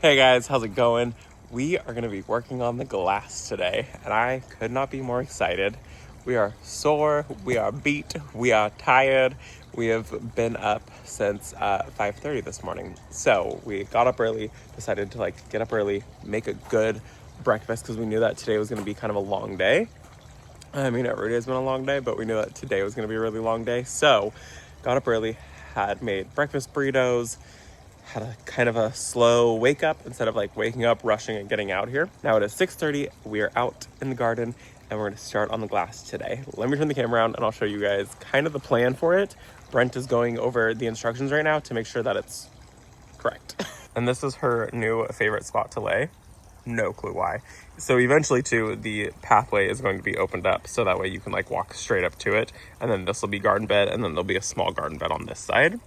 Hey guys, how's it going? We are going to be working on the glass today, and I could not be more excited. We are sore, we are beat, we are tired. We have been up since 5:30 this morning. So we got up early, decided to get up early, make a good breakfast because we knew that today was going to be kind of a long day. I mean, every day has been a long day, but we knew that today was going to be a really long day. So got up early, had made breakfast burritos, had a kind of a slow wake up instead of waking up, rushing and getting out here. Now it is 6:30. We are out in the garden and we're going to start on the glass today. Let me turn the camera around and I'll show you guys kind of the plan for it. Brent is going over the instructions right now to make sure that it's correct. And this is her new favorite spot to lay. No clue why. So eventually too, the pathway is going to be opened up so that way you can walk straight up to it. And then this will be garden bed, and then there'll be a small garden bed on this side.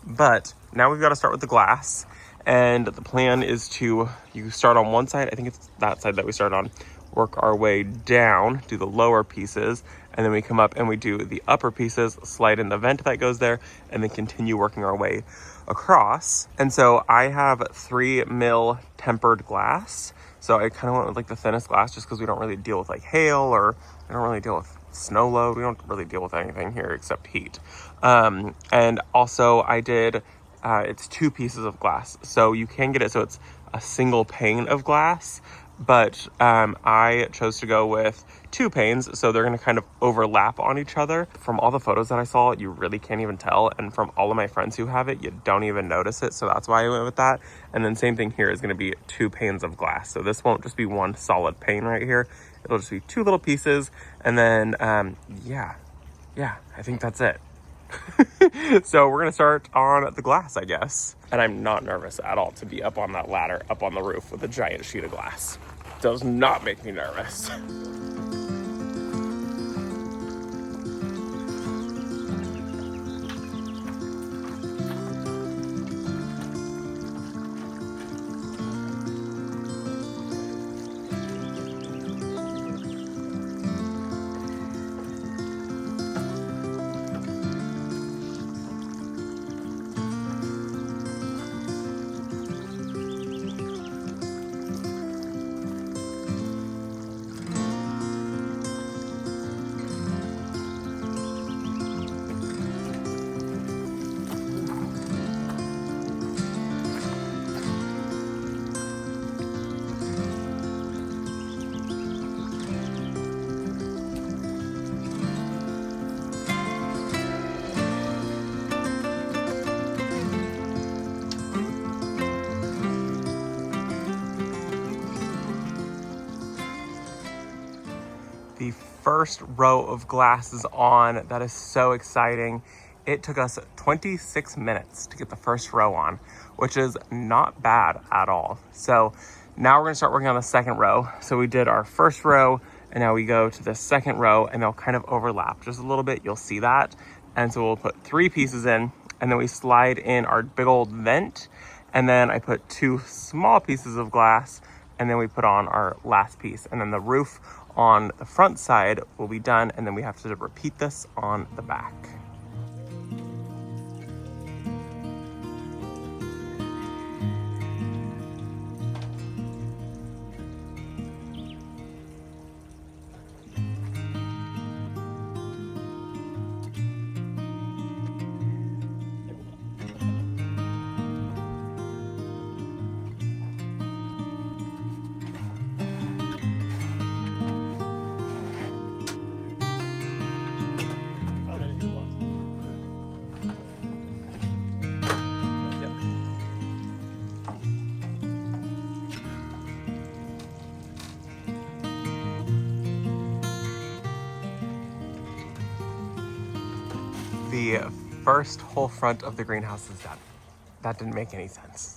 But now we've got to start with the glass, and the plan is you start on one side. I think it's that side that we start on, work our way down, do the lower pieces, and then we come up and we do the upper pieces, slide in the vent that goes there, and then continue working our way across. And so I have 3 mil tempered glass. So I kind of went with the thinnest glass just because we don't really deal with hail, or we don't really deal with snow load. We don't really deal with anything here except heat. And also I did, it's 2 pieces of glass. So you can get it so it's a single pane of glass, but I chose to go with 2 panes, so they're going to kind of overlap on each other. From all the photos that I saw, you really can't even tell, and from all of my friends who have it, you don't even notice it, so that's why I went with that. And then same thing here is going to be 2 panes of glass, so this won't just be one solid pane right here. It'll just be 2 little pieces, and then yeah, I think that's it. So we're gonna start on the glass, I guess. And I'm not nervous at all to be up on that ladder, up on the roof with a giant sheet of glass. Does not make me nervous. The first row of glass is on. That is so exciting. It took us 26 minutes to get the first row on, which is not bad at all. So now we're gonna start working on the second row. So we did our first row, and now we go to the second row, and they'll kind of overlap just a little bit. You'll see that. And so we'll put 3 pieces in, and then we slide in our big old vent, and then I put 2 small pieces of glass, and then we put on our last piece, and then the roof on the front side will be done, and then we have to repeat this on the back. The first whole front of the greenhouse is done. That didn't make any sense.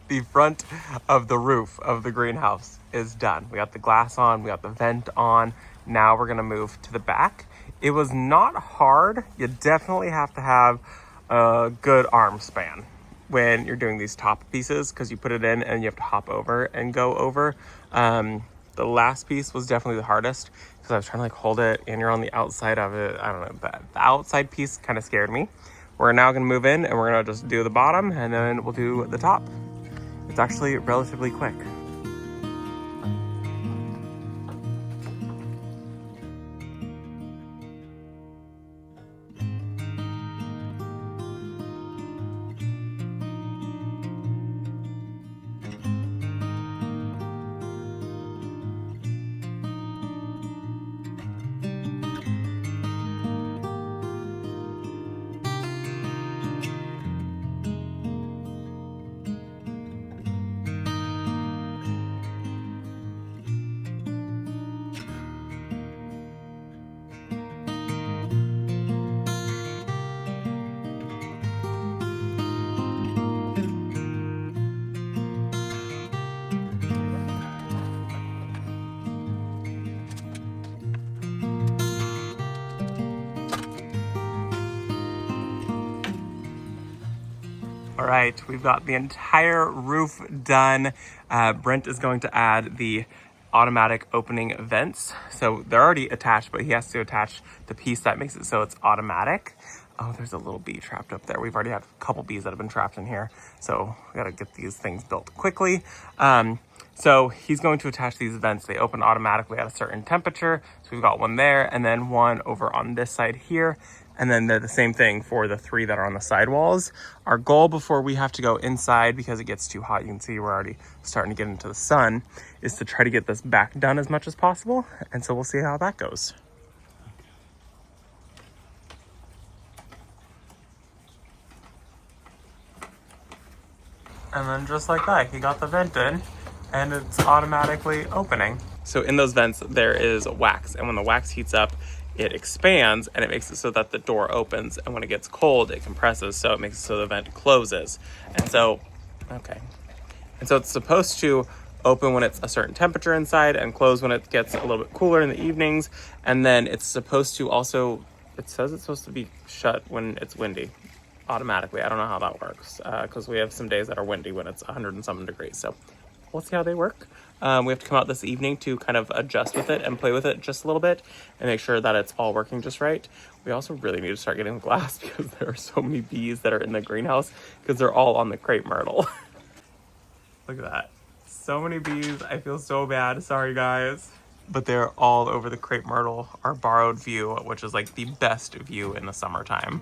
The front of the roof of the greenhouse is done. We got the glass on, we got the vent on. Now we're gonna move to the back. It was not hard. You definitely have to have a good arm span when you're doing these top pieces, because you put it in and you have to hop over and go over. The last piece was definitely the hardest because I was trying to hold it and you're on the outside of it. I don't know, the outside piece kind of scared me. We're now gonna move in and we're gonna just do the bottom and then we'll do the top. it's actually relatively quick. All right, we've got the entire roof done. Brent is going to add the automatic opening vents. So they're already attached, but he has to attach the piece that makes it so it's automatic. Oh, there's a little bee trapped up there. We've already had a couple bees that have been trapped in here. So we gotta get these things built quickly. So he's going to attach these vents. They open automatically at a certain temperature. So we've got one there and then one over on this side here. And then they're the same thing for the 3 that are on the sidewalls. Our goal before we have to go inside, because it gets too hot, you can see we're already starting to get into the sun, is to try to get this back done as much as possible. And so we'll see how that goes. And then just like that, he got the vent in and it's automatically opening. So in those vents, there is wax. And when the wax heats up, it expands and it makes it so that the door opens. And when it gets cold, it compresses. So it makes it so the vent closes. And so, okay. And so it's supposed to open when it's a certain temperature inside and close when it gets a little bit cooler in the evenings. And then it's supposed to also, it says it's supposed to be shut when it's windy automatically. I don't know how that works because we have some days that are windy when it's 100 and something degrees. So we'll see how they work. We have to come out this evening to kind of adjust with it and play with it just a little bit and make sure that it's all working just right. We also really need to start getting glass because there are so many bees that are in the greenhouse because they're all on the crepe myrtle. Look at that. So many bees. I feel so bad. Sorry, guys. But they're all over the crepe myrtle, our borrowed view, which is like the best view in the summertime.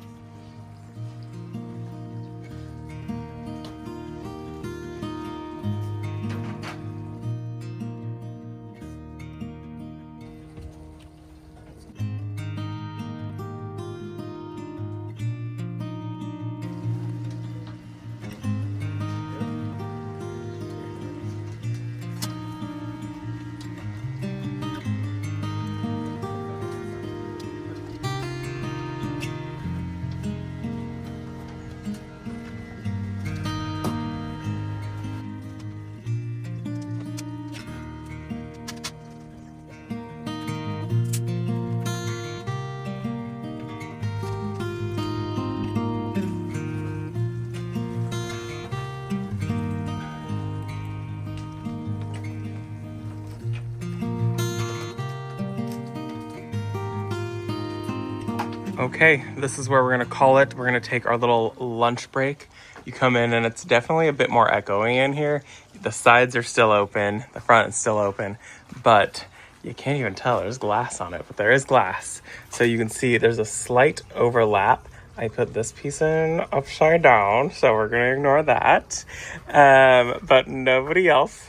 Okay, this is where we're gonna call it. We're gonna take our little lunch break. You come in and it's definitely a bit more echoey in here. The sides are still open, the front is still open, but you can't even tell there's glass on it, but there is glass. So you can see there's a slight overlap. I put this piece in upside down, so we're gonna ignore that. But nobody else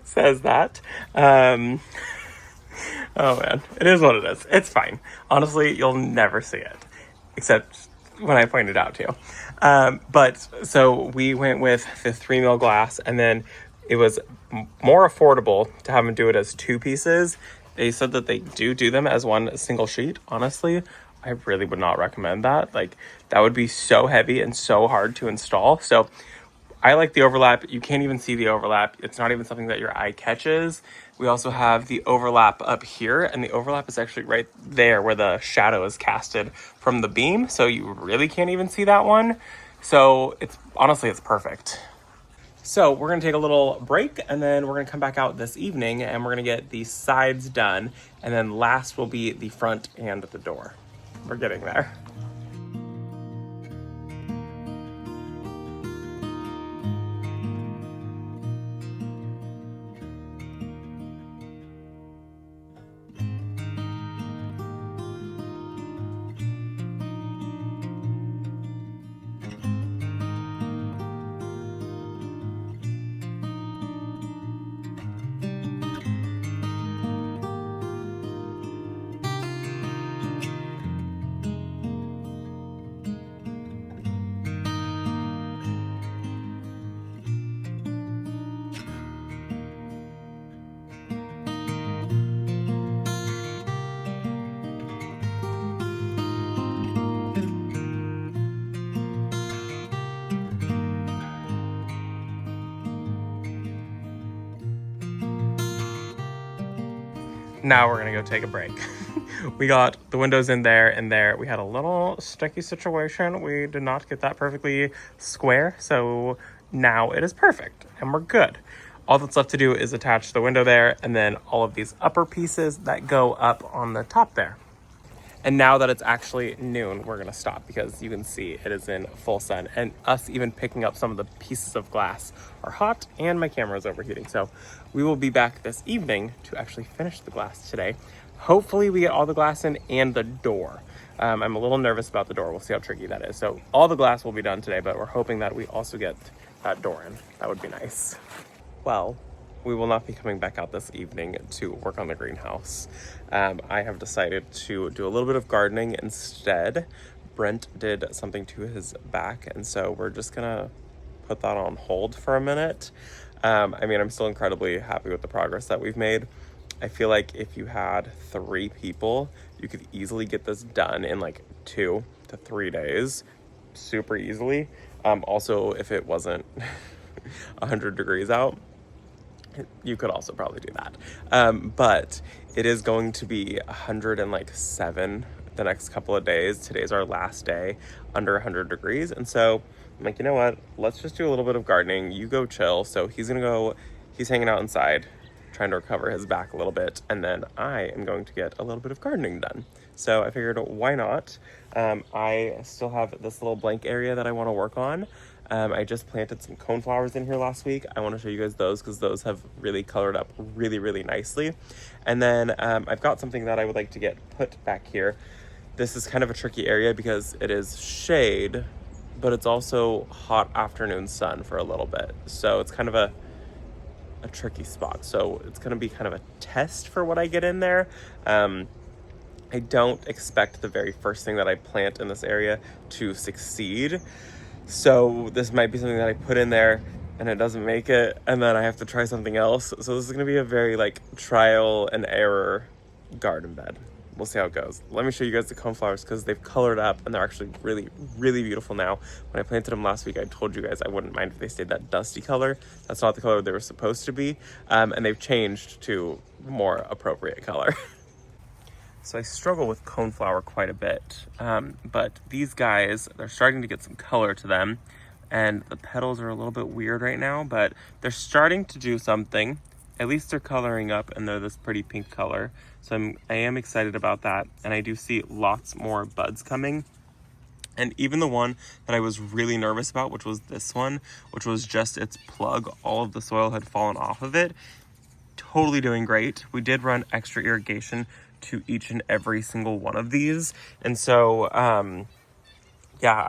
says that. Oh man, it is what it is. It's fine. Honestly, you'll never see it, except when I point it out to you. But so we went with the 3 mil glass, and then it was more affordable to have them do it as 2 pieces. They said that they do them as one single sheet. Honestly, I really would not recommend that. Like, that would be so heavy and so hard to install. So I like the overlap. You can't even see the overlap. It's not even something that your eye catches. We also have the overlap up here, and the overlap is actually right there where the shadow is casted from the beam. So you really can't even see that one. So it's honestly, it's perfect. So we're gonna take a little break and then we're gonna come back out this evening and we're gonna get the sides done. And then last will be the front and the door. We're getting there. Now we're gonna go take a break. We got the windows in there and there. We had a little sticky situation. We did not get that perfectly square, so now it is perfect and we're good. All that's left to do is attach the window there and then all of these upper pieces that go up on the top there. And now that it's actually noon, we're gonna stop because you can see it is in full sun, and us even picking up some of the pieces of glass are hot and my camera is overheating. So we will be back this evening to actually finish the glass today. Hopefully we get all the glass in and the door. I'm a little nervous about the door. We'll see how tricky that is. So all the glass will be done today, but we're hoping that we also get that door in. That would be nice. Well, we will not be coming back out this evening to work on the greenhouse. I have decided to do a little bit of gardening instead. Brent did something to his back, and so we're just gonna put that on hold for a minute. I mean, I'm still incredibly happy with the progress that we've made. I feel like if you had 3 people, you could easily get this done in like 2 to 3 days, super easily. Also, if it wasn't 100 degrees out, you could also probably do that. But it is going to be 107 the next couple of days. Today's our last day under 100 degrees. And so I'm like, you know what? Let's just do a little bit of gardening. You go chill. So he's hanging out inside, trying to recover his back a little bit. And then I am going to get a little bit of gardening done. So I figured, why not? I still have this little blank area that I want to work on. I just planted some coneflowers in here last week. I want to show you guys those because those have really colored up really, really nicely. And then I've got something that I would like to get put back here. This is kind of a tricky area because it is shade, but it's also hot afternoon sun for a little bit. So it's kind of a tricky spot. So it's going to be kind of a test for what I get in there. I don't expect the very first thing that I plant in this area to succeed. So this might be something that I put in there and it doesn't make it, and then I have to try something else. So this is gonna be a very like trial and error garden bed. We'll see how it goes. Let me show you guys the coneflowers because they've colored up and they're actually really, really beautiful now. When I planted them last week, I told you guys I wouldn't mind if they stayed that dusty color. That's not the color they were supposed to be. And they've changed to more appropriate color. So I struggle with coneflower quite a bit, but these guys, they're starting to get some color to them, and the petals are a little bit weird right now, but they're starting to do something. At least they're coloring up, and they're this pretty pink color. So I am excited about that, and I do see lots more buds coming. And even the one that I was really nervous about, which was this one, which was just its plug, all of the soil had fallen off of it. Totally doing great. We did run extra irrigation to each and every single one of these, and so yeah,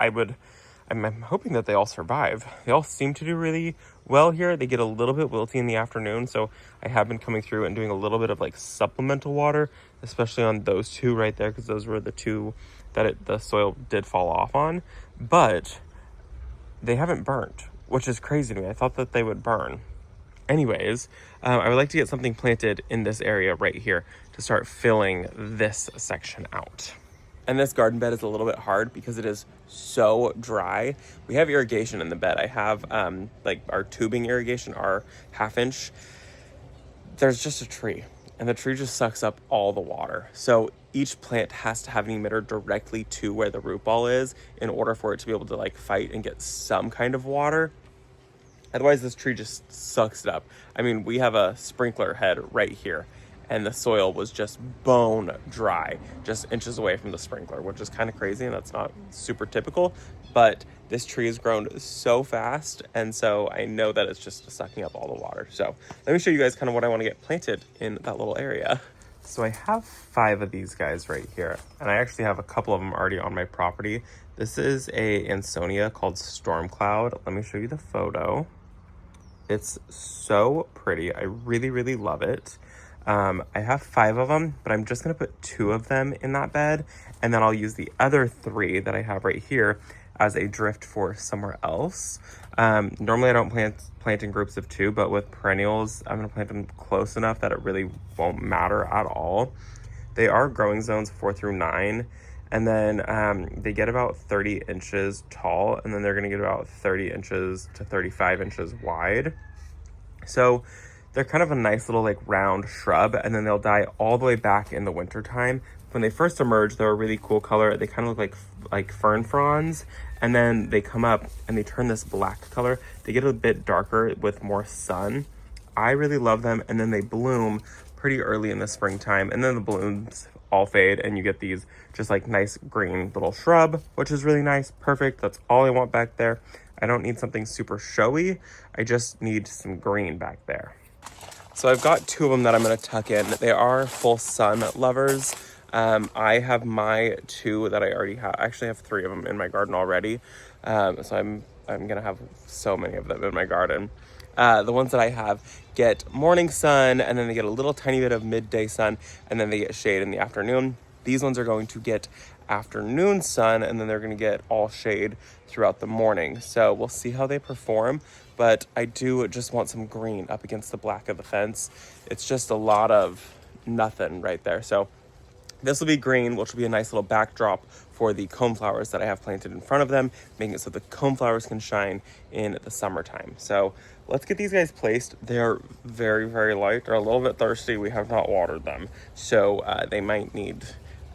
I'm hoping that they all survive. They all seem to do really well here. They get a little bit wilty in the afternoon, so I have been coming through and doing a little bit of like supplemental water, especially on those 2 right there, because those were the 2 that the soil did fall off on. But they haven't burnt, which is crazy to me. I thought that they would burn. Anyways, I would like to get something planted in this area right here to start filling this section out. And this garden bed is a little bit hard because it is so dry. We have irrigation in the bed. I have like our tubing irrigation, our 1/2 inch. There's just a tree, and the tree just sucks up all the water. So each plant has to have an emitter directly to where the root ball is in order for it to be able to like fight and get some kind of water. Otherwise, this tree just sucks it up. I mean, we have a sprinkler head right here, and the soil was just bone dry, just inches away from the sprinkler, which is kind of crazy, and that's not super typical. But this tree has grown so fast, and so I know that it's just sucking up all the water. So let me show you guys kind of what I want to get planted in that little area. So I have 5 of these guys right here, and I actually have a couple of them already on my property. This is a Amsonia called Stormcloud. Let me show you the photo. It's so pretty. I really, really love it. I have 5 of them, but I'm just going to put 2 of them in that bed, and then I'll use the other 3 that I have right here as a drift for somewhere else. Normally I don't plant in groups of 2, but with perennials, I'm going to plant them close enough that it really won't matter at all. They are growing zones 4 through 9, and then they get about 30 inches tall, and then they're going to get about 30 inches to 35 inches wide. So They're kind of a nice little like round shrub, and then they'll die all the way back in the winter time. When they first emerge, they're a really cool color. They kind of look like fern fronds, and then they come up and they turn this black color. They get a bit darker with more sun. I really love them, and then they bloom pretty early in the springtime, and then the blooms all fade and you get these just like nice green little shrub, which is really nice. Perfect. That's all I want back there. I don't need something super showy. I just need some green back there. So I've got 2 of them that I'm going to tuck in. They are full sun lovers. I have my 2 that I already have. I actually have 3 of them in my garden already. So I'm going to have so many of them in my garden. The ones that I have get morning sun, and then they get a little tiny bit of midday sun, and then they get shade in the afternoon. These ones are going to get afternoon sun, and then they're going to get all shade throughout the morning. So we'll see how they perform, but I do just want some green up against the black of the fence. It's just a lot of nothing right there. So this will be green, which will be a nice little backdrop for the coneflowers that I have planted in front of them, making it so the coneflowers can shine in the summertime. So let's get these guys placed. They're very, very light. They're a little bit thirsty. We have not watered them. So they might need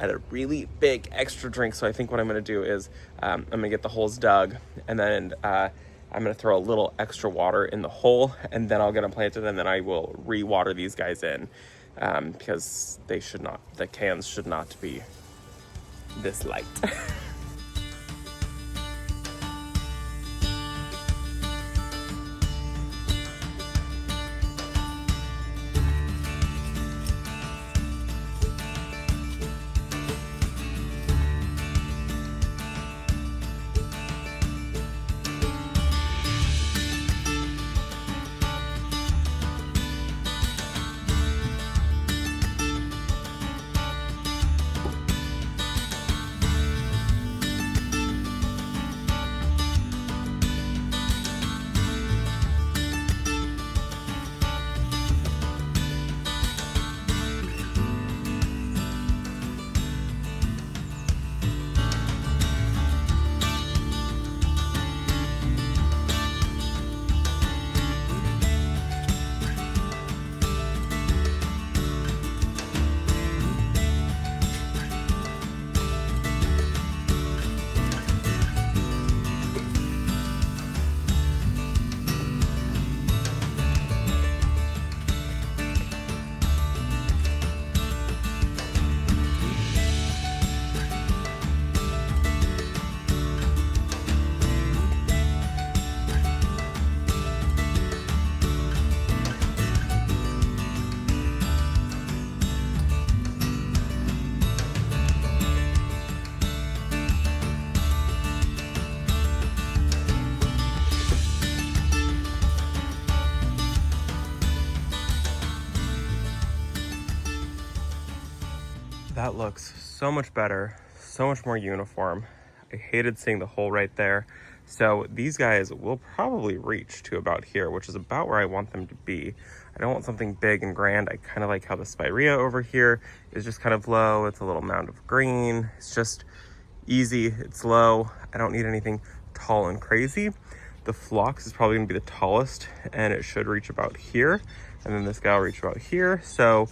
a really big extra drink. So I think what I'm going to do is I'm going to get the holes dug, and then I'm going to throw a little extra water in the hole, and then I'll get them planted, and then I will re-water these guys in. Because the cans should not be this light. That looks so much better, so much more uniform. I hated seeing the hole right there. So these guys will probably reach to about here, which is about where I want them to be. I don't want something big and grand. I kind of like how the spirea over here is just kind of low. It's a little mound of green. It's just easy, it's low. I don't need anything tall and crazy. The phlox is probably gonna be the tallest, and it should reach about here. And then this guy will reach about here. So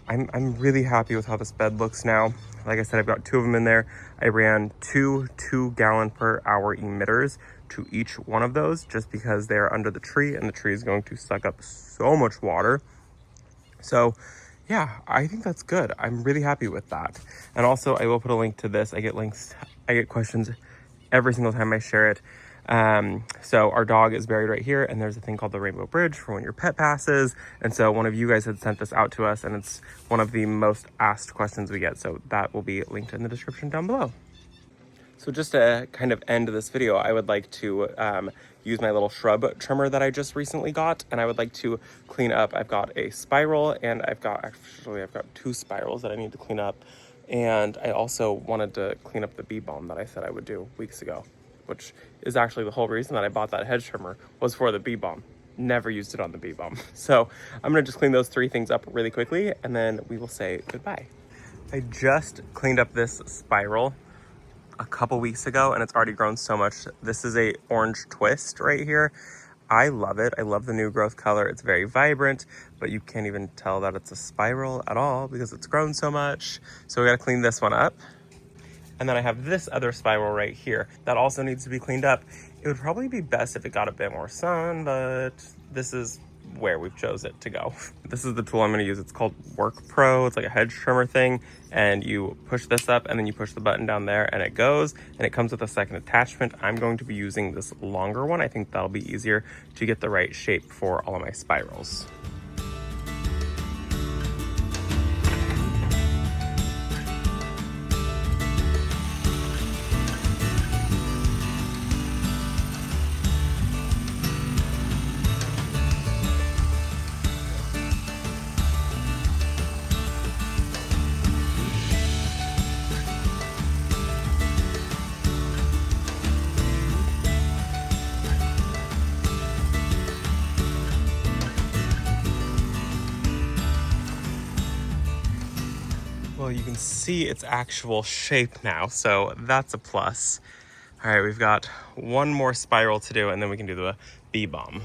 I'm really happy with how this bed looks now. Like I said, I've got 2 of them in there. I ran 2 2-gallon per hour emitters to each one of those, just because they're under the tree and the tree is going to suck up so much water. So yeah, I think that's good. I'm really happy with that. And also I will put a link to this. I get questions every single time I share it. So our dog is buried right here, and there's a thing called the Rainbow Bridge for when your pet passes. And so one of you guys had sent this out to us, and it's one of the most asked questions we get. So that will be linked in the description down below. So just to kind of end this video, I would like to use my little shrub trimmer that I just recently got, and I would like to clean up. I've got a spiral, and I've got 2 spirals that I need to clean up. And I also wanted to clean up the bee balm that I said I would do weeks ago, which is actually the whole reason that I bought that hedge trimmer, was for the bee balm. Never used it on the bee balm. So I'm gonna just clean those 3 things up really quickly, and then we will say goodbye. I just cleaned up this spiral a couple weeks ago, and it's already grown so much. This is a orange twist right here. I love it. I love the new growth color. It's very vibrant, but you can't even tell that it's a spiral at all because it's grown so much. So we gotta clean this one up. And then I have this other spiral right here that also needs to be cleaned up. It would probably be best if it got a bit more sun, but this is where we've chose it to go. This is the tool I'm gonna use. It's called Work Pro. It's like a hedge trimmer thing. And you push this up and then you push the button down there and it goes, and it comes with a second attachment. I'm going to be using this longer one. I think that'll be easier to get the right shape for all of my spirals. Well, you can see its actual shape now, so that's a plus. All right, we've got one more spiral to do, and then we can do the bee balm.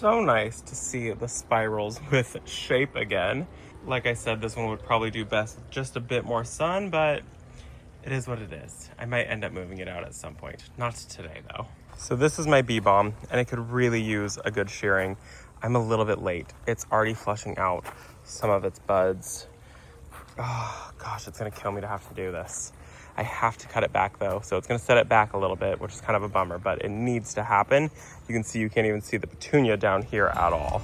So nice to see the spirals with shape again. Like I said, this one would probably do best with just a bit more sun, but it is what it is. I might end up moving it out at some point. Not today though. So this is my bee balm, and it could really use a good shearing. I'm a little bit late. It's already flushing out some of its buds. Oh gosh, it's gonna kill me to have to do this. I have to cut it back though, so it's gonna set it back a little bit, which is kind of a bummer, but it needs to happen. You can see you can't even see the petunia down here at all.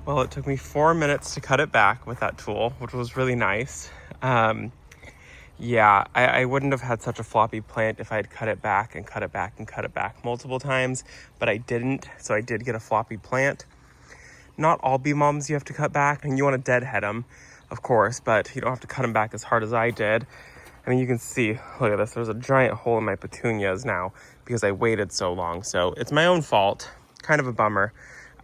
Well, it took me 4 minutes to cut it back with that tool, which was really nice. Yeah, I wouldn't have had such a floppy plant if I had cut it back and cut it back and cut it back multiple times, but I didn't, so I did get a floppy plant. Not all bee balms you have to cut back, and you want to deadhead them, of course, but you don't have to cut them back as hard as I did. I mean, you can see, look at this, there's a giant hole in my petunias now because I waited so long, so it's my own fault, kind of a bummer.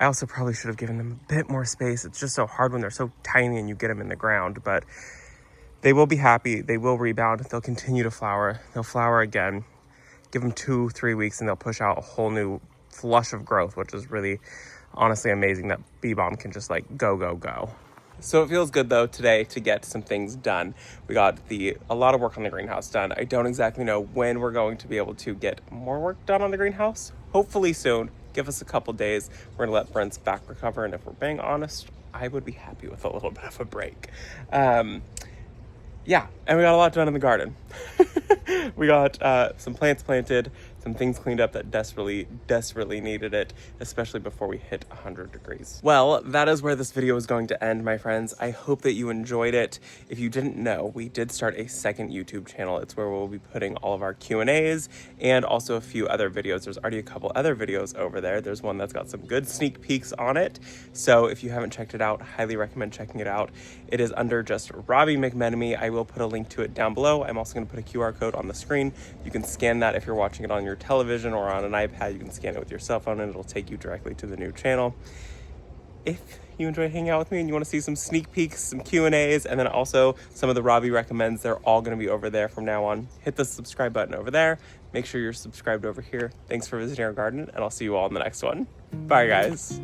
I also probably should have given them a bit more space. It's just so hard when they're so tiny and you get them in the ground, but they will be happy. They will rebound. They'll continue to flower. They'll flower again. Give them 2-3 weeks and they'll push out a whole new flush of growth, which is really honestly amazing that bee balm can just like go, go, go. So it feels good though today to get some things done. We got a lot of work on the greenhouse done. I don't exactly know when we're going to be able to get more work done on the greenhouse. Hopefully soon. Give us a couple days. We're gonna let Brent's back recover, and if we're being honest, I would be happy with a little bit of a break. Yeah, and we got a lot done in the garden. We got some plants planted, some things cleaned up that desperately needed it, especially before we hit 100 degrees. Well, that is where this video is going to end, my friends. I hope that you enjoyed it. If you didn't know, we did start a second YouTube channel. It's where we'll be putting all of our Q&As and also a few other videos. There's already a couple other videos over there. There's one that's got some good sneak peeks on it. So if you haven't checked it out, highly recommend checking it out. It is under just Robbie McMenemy. I will put a link to it down below. I'm also going to put a QR code on the screen. You can scan that if you're watching it on your television or on an iPad. You can scan it with your cell phone and it'll take you directly to the new channel. If you enjoy hanging out with me and you want to see some sneak peeks, some Q&As, and then also some of the Robbie recommends, they're all going to be over there from now on. Hit the subscribe button over there. Make sure you're subscribed over here. Thanks for visiting our garden, and I'll see you all in the next one. Bye, guys.